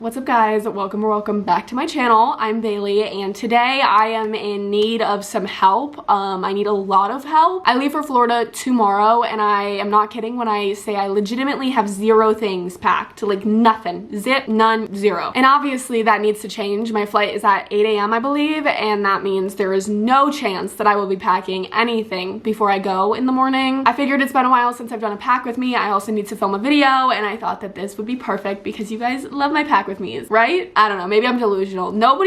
What's up guys, welcome or welcome back to my channel. I'm Bailey and today I am in need of some help. I need a lot of help. I leave for Florida tomorrow and I am not kidding when I say I legitimately have 0 things packed. Like nothing. Zip, none, 0. And obviously that needs to change. My flight is at 8 a.m. I believe, and that means there is no chance that I will be packing anything before I go in the morning. I figured it's been a while since I've done a pack with me. I also need to film a video and I thought that this would be perfect because you guys love my pack with me's, right? I don't know, maybe I'm delusional. No,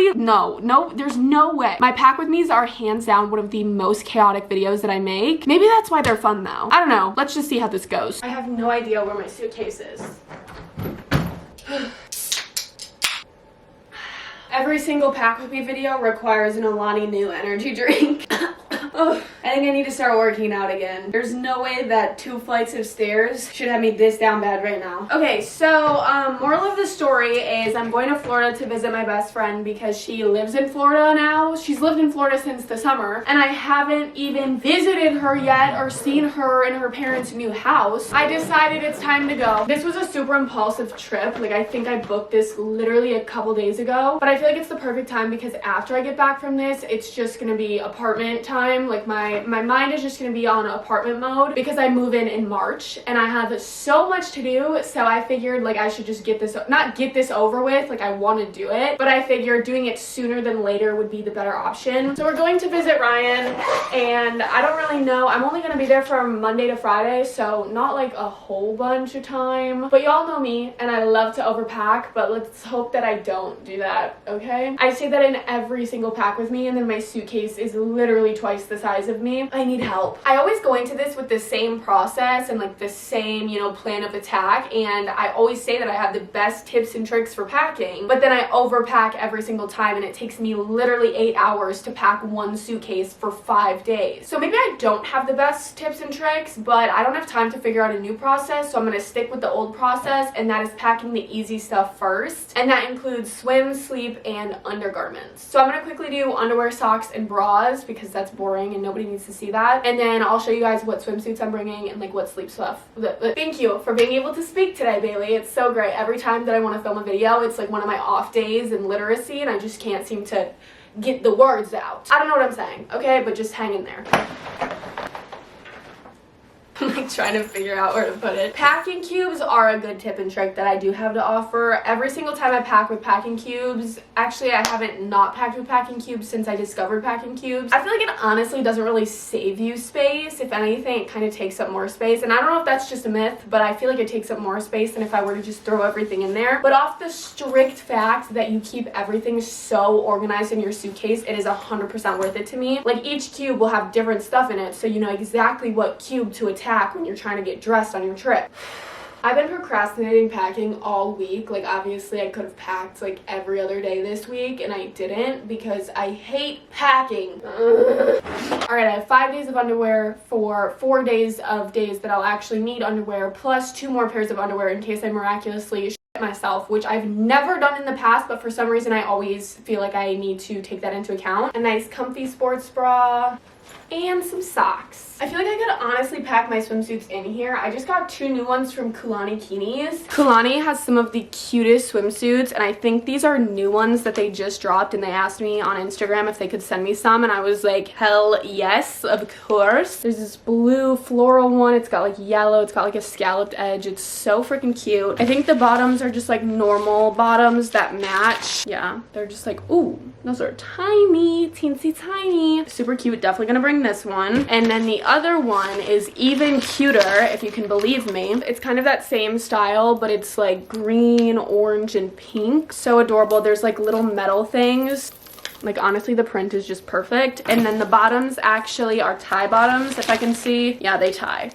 there's no way. My pack with me's are hands down one of the most chaotic videos that I make. Maybe that's why they're fun though. I don't know. Let's just see how this goes. I have no idea where my suitcase is. Every single pack with me video requires an Alani Nu energy drink. Ugh, I think I need to start working out again. There's no way that 2 flights of stairs should have me this down bad right now. Okay, so moral of the story is I'm going to Florida to visit my best friend because she lives in Florida now. She's lived in Florida since the summer and I haven't even visited her yet or seen her in her parents' new house. I decided it's time to go. This was a super impulsive trip. Like I think I booked this literally a couple days ago, but I feel like it's the perfect time because after I get back from this, it's just gonna be apartment time. Like my mind is just gonna be on apartment mode because I move in March and I have so much to do. So I figured like I should just not get this over with. Like I want to do it, but I figured doing it sooner than later would be the better option. So we're going to visit Ryan and I don't really know. I'm only gonna be there from Monday to Friday, so not like a whole bunch of time. But y'all know me and I love to overpack, but let's hope that I don't do that, okay? I say that in every single pack with me and then my suitcase is literally twice the size of me. I need help. I always go into this with the same process and like the same, you know, plan of attack, and I always say that I have the best tips and tricks for packing, but then I overpack every single time and it takes me literally 8 hours to pack 1 suitcase for 5 days. So maybe I don't have the best tips and tricks, but I don't have time to figure out a new process, so I'm gonna stick with the old process, and that is packing the easy stuff first, and that includes swim, sleep, and undergarments. So I'm gonna quickly do underwear, socks, and bras because that's boring and nobody needs to see that, and then I'll show you guys what swimsuits I'm bringing and like what sleep stuff. Thank you for being able to speak today, Bailey. It's so great. Every time that I want to film a video, it's like one of my off days in literacy and I just can't seem to get the words out. I don't know what I'm saying, okay? But just hang in there. I'm like trying to figure out where to put it. Packing cubes are a good tip and trick that I do have to offer. Every single time I pack with packing cubes, actually I haven't not packed with packing cubes since I discovered packing cubes. I feel like it honestly doesn't really save you space. If anything, it kind of takes up more space. And I don't know if that's just a myth, but I feel like it takes up more space than if I were to just throw everything in there. But off the strict fact that you keep everything so organized in your suitcase, it is 100% worth it to me. Like each cube will have different stuff in it, so you know exactly what cube to attack when you're trying to get dressed on your trip. I've been procrastinating packing all week. Like obviously I could have packed like every other day this week and I didn't because I hate packing. Alright, I have 5 days of underwear for 4 days of days that I'll actually need underwear, plus 2 more pairs of underwear in case I miraculously shit myself, which I've never done in the past, but for some reason I always feel like I need to take that into account. A nice comfy sports bra and some socks. I feel like I could honestly pack my swimsuits in here. I just got 2 new ones from Kulani Kinis. Kulani has some of the cutest swimsuits, and I think these are new ones that they just dropped, and they asked me on Instagram if they could send me some, and I was like, hell yes, of course. There's this blue floral one. It's got like yellow. It's got like a scalloped edge. It's so freaking cute. I think the bottoms are just like normal bottoms that match. Yeah, they're just like, ooh, those are tiny, teensy tiny. Super cute. Definitely gonna bring this one. And then the other one is even cuter, if you can believe me. It's kind of that same style, but it's like green, orange, and pink. So adorable. There's like little metal things. Like honestly, the print is just perfect. And then the bottoms actually are tie bottoms, if I can see. Yeah, they tie.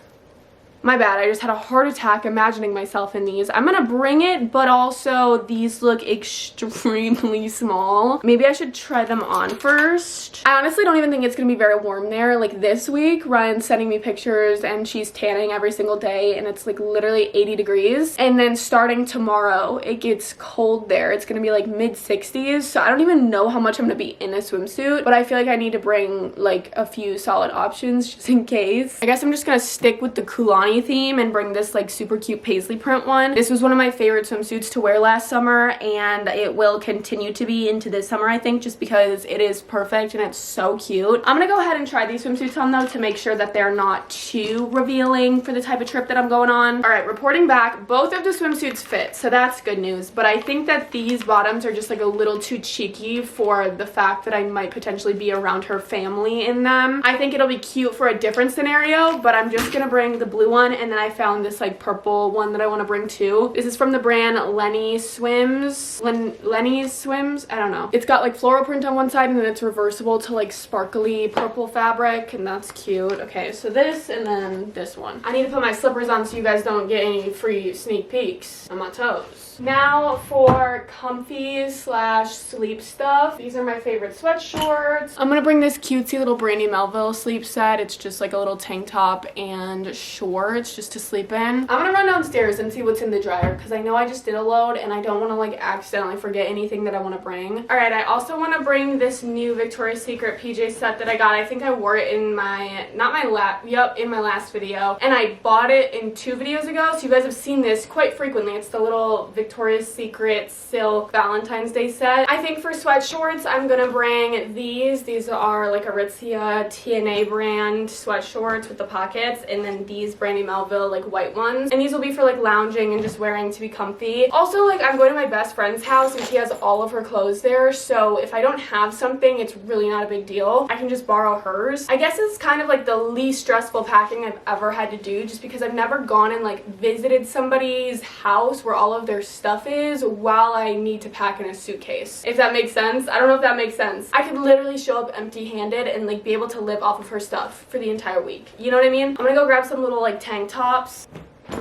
My bad, I just had a heart attack imagining myself in these. I'm gonna bring it, but also these look extremely small. Maybe I should try them on first. I honestly don't even think it's gonna be very warm there. Like this week, Ryan's sending me pictures and she's tanning every single day and it's like literally 80 degrees. And then starting tomorrow, it gets cold there. It's gonna be like mid 60s. So I don't even know how much I'm gonna be in a swimsuit, but I feel like I need to bring like a few solid options just in case. I guess I'm just gonna stick with the Kulani bunny theme and bring this like super cute paisley print one. This was one of my favorite swimsuits to wear last summer, and it will continue to be into this summer, I think, just because it is perfect and it's so cute. I'm gonna go ahead and try these swimsuits on though to make sure that they're not too revealing for the type of trip that I'm going on. All right, reporting back, both of the swimsuits fit, so that's good news, but I think that these bottoms are just like a little too cheeky for the fact that I might potentially be around her family in them. I think it'll be cute for a different scenario, but I'm just gonna bring the blue one, and then I found this like purple one that I want to bring too. This is from the brand Lenny's Swims. I don't know. It's got like floral print on one side, and then it's reversible to like sparkly purple fabric, and that's cute. Okay, so this and then this one. I need to put my slippers on so you guys don't get any free sneak peeks on my toes. Now for comfy slash sleep stuff. These are my favorite sweat shorts. I'm gonna bring this cutesy little Brandy Melville sleep set. It's just like a little tank top and shorts just to sleep in. I'm gonna run downstairs and see what's in the dryer because I know I just did a load and I don't want to like accidentally forget anything that I want to bring. All right, I also want to bring this new Victoria's Secret PJ set that I got. I think I wore it in my, in my last video, and I bought it in 2 videos ago, so you guys have seen this quite frequently. It's the little Victoria's Secret silk Valentine's Day set. I think for sweat shorts, I'm gonna bring these. These are like Aritzia TNA brand sweat shorts with the pockets, and then these Brandy Melville like white ones. And these will be for like lounging and just wearing to be comfy. Also, like I'm going to my best friend's house and she has all of her clothes there, so if I don't have something, it's really not a big deal. I can just borrow hers. I guess it's kind of like the least stressful packing I've ever had to do, just because I've never gone and like visited somebody's house where all of their stuff is while I need to pack in a suitcase. If that makes sense. I don't know if that makes sense. I could literally show up empty-handed and like be able to live off of her stuff for the entire week. You know what I mean? I'm gonna go grab some little like tank tops.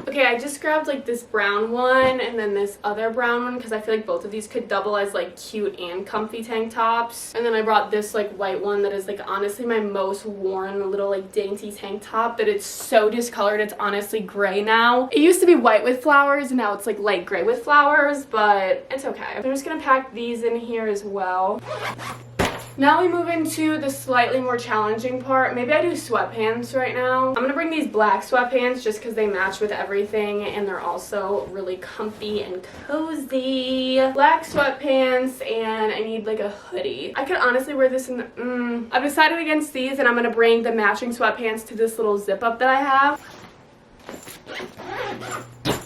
Okay, I just grabbed like this brown one and then this other brown one because I feel like both of these could double as like cute and comfy tank tops. And then I brought this like white one that is like honestly my most worn little like dainty tank top, but it's so discolored. It's honestly gray now. It used to be white with flowers and now it's like light gray with flowers, but it's okay. I'm just gonna pack these in here as well. Now we move into the slightly more challenging part. Maybe I do sweatpants right now. I'm gonna bring these black sweatpants just because they match with everything and they're also really comfy and cozy. Black sweatpants, and I need like a hoodie. I could honestly wear this in the, I've decided against these, and I'm gonna bring the matching sweatpants to this little zip up that I have.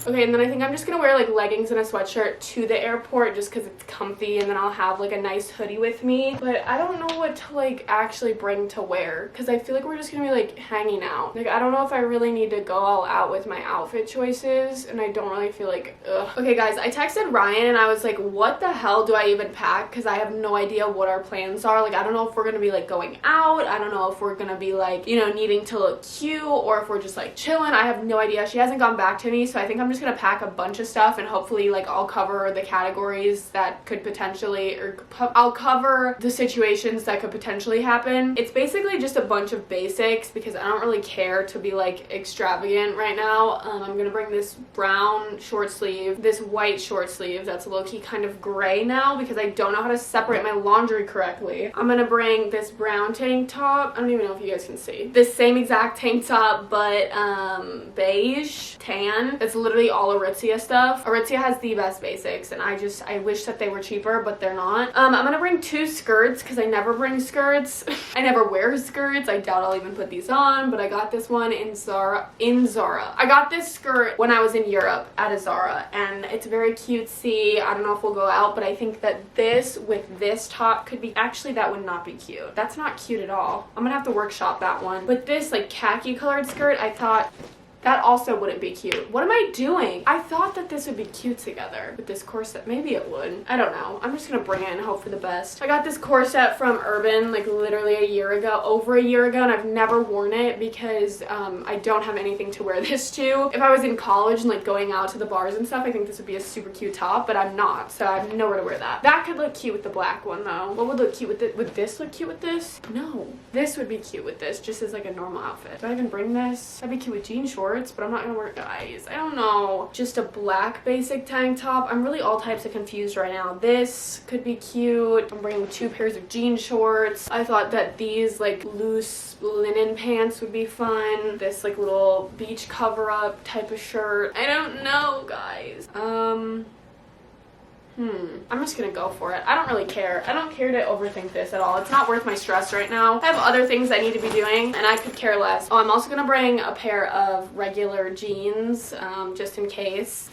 Okay, and then I think I'm just gonna wear like leggings and a sweatshirt to the airport just because it's comfy, and then I'll have like a nice hoodie with me. But I don't know what to like actually bring to wear because I feel like we're just gonna be like hanging out. Like I don't know if I really need to go all out with my outfit choices, and I don't really feel like ugh. Okay guys, I texted Ryan and I was like, what the hell do I even pack? Because I have no idea what our plans are. Like I don't know if we're gonna be like going out. I don't know if we're gonna be like, you know, needing to look cute, or if we're just like chilling. I have no idea. She hasn't gone back to me, so I think I'm just gonna pack a bunch of stuff and hopefully like I'll cover the categories that could potentially, or I'll cover the situations that could potentially happen. It's basically just a bunch of basics because I don't really care to be like extravagant right now. I'm gonna bring this brown short sleeve, this white short sleeve that's low-key kind of gray now because I don't know how to separate my laundry correctly. I'm gonna bring this brown tank top. I don't even know if you guys can see. This same exact tank top but beige tan. It's literally all Aritzia stuff. Aritzia has the best basics, and I wish that they were cheaper, but they're not. I'm gonna bring 2 skirts because I never bring skirts. I never wear skirts. I doubt I'll even put these on, but I got this one in Zara. I got this skirt when I was in Europe at a Zara, and it's very cutesy. I don't know if we'll go out, but I think that this with this top could be, actually that would not be cute. That's not cute at all. I'm gonna have to workshop that one. But this like khaki colored skirt, I thought that also wouldn't be cute. What am I doing? I thought that this would be cute together with this corset. Maybe it would. I don't know. I'm just gonna bring it and hope for the best. I got this corset from Urban like literally over a year ago, and I've never worn it because I don't have anything to wear this to. If I was in college and like going out to the bars and stuff, I think this would be a super cute top, but I'm not, so I have nowhere to wear that. That could look cute with the black one though. What would look cute with it? Would this look cute with this? No. This would be cute with this, just as like a normal outfit. Do I even bring this? That'd be cute with jean shorts. shorts, but I'm not gonna wear, guys, I don't know, just a black basic tank top. I'm really all types of confused right now. This could be cute. I'm bringing 2 pairs of jean shorts. I thought that these like loose linen pants would be fun. This like little beach cover up type of shirt. I don't know, guys. I'm just gonna go for it. I don't really care. I don't care to overthink this at all. It's not worth my stress right now. I have other things I need to be doing and I could care less. Oh, I'm also gonna bring a pair of regular jeans, just in case.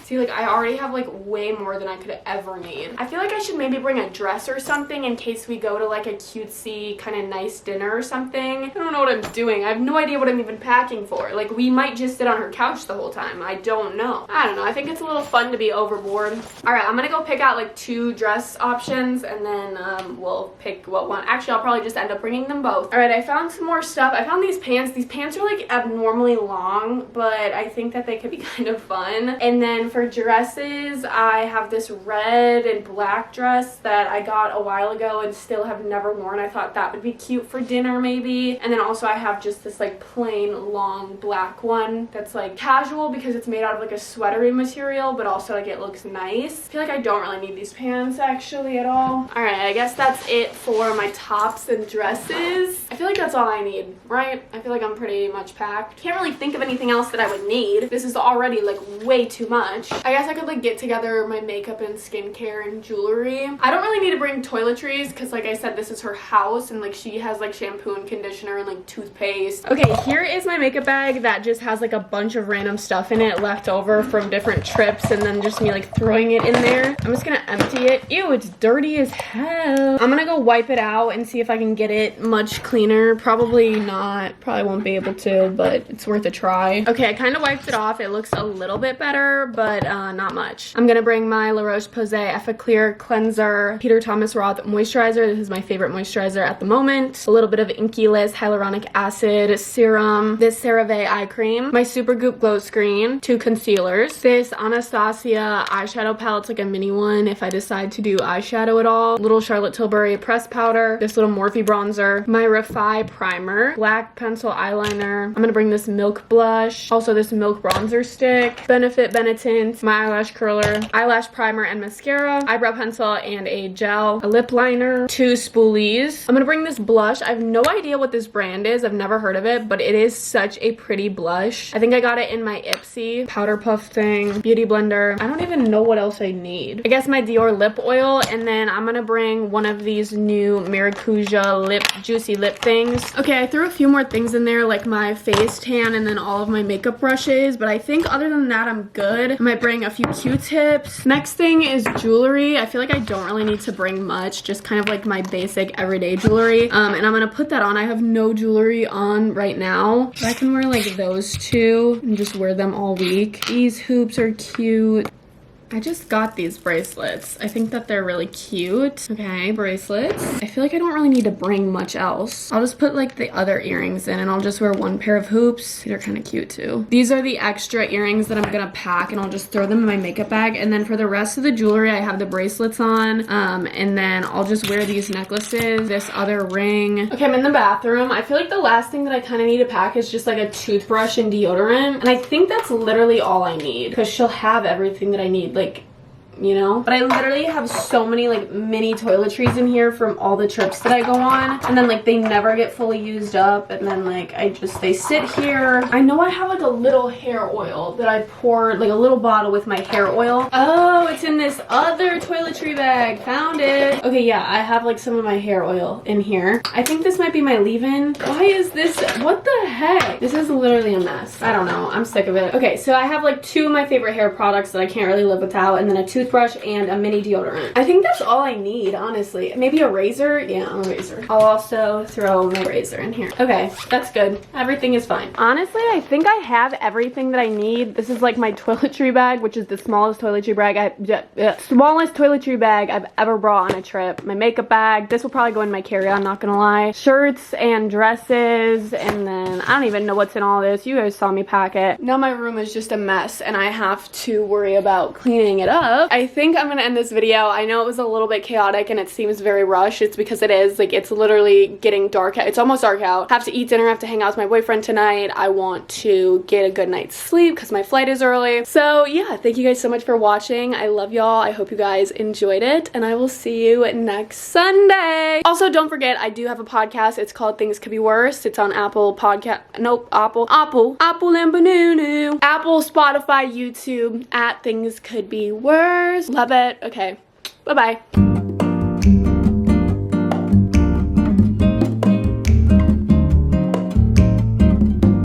See, like, I already have like way more than I could ever need. I feel like I should maybe bring a dress or something in case we go to like a cutesy kind of nice dinner or something. I don't know what I'm doing. I have no idea what I'm even packing for. Like, we might just sit on her couch the whole time. I don't know. I don't know. I think it's a little fun to be overboard. All right, I'm gonna go pick out like 2 dress options and then we'll pick what one. Actually, I'll probably just end up bringing them both. All right, I found some more stuff. I found these pants. These pants are like abnormally long, but I think that they could be kind of fun. And then for dresses, I have this red and black dress that I got a while ago and still have never worn. I thought that would be cute for dinner maybe. And then also I have just this like plain long black one that's like casual because it's made out of like a sweatery material, but also like it looks nice. I feel like I don't really need these pants actually at all. All right, I guess that's it for my tops and dresses. I feel like that's all I need, right? I feel like I'm pretty much packed. Can't really think of anything else that I would need. This is already like way too much. I guess I could like get together my makeup and skincare and jewelry. I don't really need to bring toiletries because like I said, this is her house and like she has like shampoo and conditioner and like toothpaste. Okay, here is my makeup bag that just has like a bunch of random stuff in it left over from different trips and then just me like throwing it in there. I'm just gonna empty it. Ew, it's dirty as hell. I'm gonna go wipe it out and see if I can get it much cleaner. Probably not. Probably won't be able to, but it's worth a try. Okay, I kind of wiped it off. It looks a little bit better, but not much. I'm gonna bring my La Roche-Posay Effaclear Cleanser Peter Thomas Roth Moisturizer. This is my favorite moisturizer at the moment. A little bit of Inky Liz Hyaluronic Acid Serum. This CeraVe Eye Cream. My Supergoop Glow Screen. 2 concealers. This Anastasia eyeshadow palette's like a mini one if I decide to do eyeshadow at all. Little Charlotte Tilbury press powder. This little Morphe bronzer. My Refi primer. Black pencil eyeliner. I'm gonna bring this Milk blush. Also this Milk bronzer stick. Benefit Benetint. My eyelash curler, eyelash primer and mascara, eyebrow pencil and a gel, a lip liner, 2 spoolies. I'm gonna bring this blush. I have no idea what this brand is. I've never heard of it, but it is such a pretty blush. I think I got it in my Ipsy powder puff thing, beauty blender. I don't even know what else I need. I guess my Dior lip oil, and then I'm gonna bring one of these new Maracuja lip juicy lip things. Okay, I threw a few more things in there like my face tan and then all of my makeup brushes, but I think other than that I'm good. I might bring a few Q-tips. Next thing is jewelry. I feel like I don't really need to bring much, just kind of like my basic everyday jewelry. And I'm gonna put that on. I have no jewelry on right now, but I can wear like those 2 and just wear them all week. These hoops are cute. I just got these bracelets. I think that they're really cute. Okay, bracelets. I feel like I don't really need to bring much else. I'll just put like the other earrings in and I'll just wear 1 pair of hoops. They're kind of cute too. These are the extra earrings that I'm gonna pack and I'll just throw them in my makeup bag. And then for the rest of the jewelry, I have the bracelets on. And then I'll just wear these necklaces, this other ring. Okay, I'm in the bathroom. I feel like the last thing that I kind of need to pack is just like a toothbrush and deodorant. And I think that's literally all I need because she'll have everything that I need. Like, you know, but I literally have so many like mini toiletries in here from all the trips that I go on, and then like they never get fully used up, and then like they sit here. I know I have like a little hair oil that I pour, like a little bottle with my hair oil. Oh, it's in this other toiletry bag. Found it. Okay, yeah, I have like some of my hair oil in here. I think this might be my leave-in. Why is this? What the heck? This is literally a mess. I don't know. I'm sick of it. Okay, so I have like 2 of my favorite hair products that I can't really live without, and then a toothbrush and a mini deodorant. I think that's all I need, honestly. Maybe a razor? Yeah, a razor. I'll also throw my razor in here. Okay, that's good. Everything is fine. Honestly, I think I have everything that I need. This is like my toiletry bag, which is the smallest toiletry bag I've ever brought on a trip. My makeup bag. This will probably go in my carry-on, not gonna lie. Shirts and dresses, and then I don't even know what's in all this. You guys saw me pack it. Now my room is just a mess, and I have to worry about cleaning it up. I think I'm gonna end this video. I know it was a little bit chaotic and it seems very rushed. It's because it is. Like, it's literally getting dark out. It's almost dark out. I have to eat dinner. I have to hang out with my boyfriend tonight. I want to get a good night's sleep because my flight is early. So yeah, thank you guys so much for watching. I love y'all. I hope you guys enjoyed it, and I will see you next Sunday. Also, don't forget, I do have a podcast. It's called Things Could Be Worse. It's on Apple Podcast. Nope, Apple and Banunu. Apple, Spotify, YouTube, at Things Could Be Worse. Love it. Okay, bye-bye.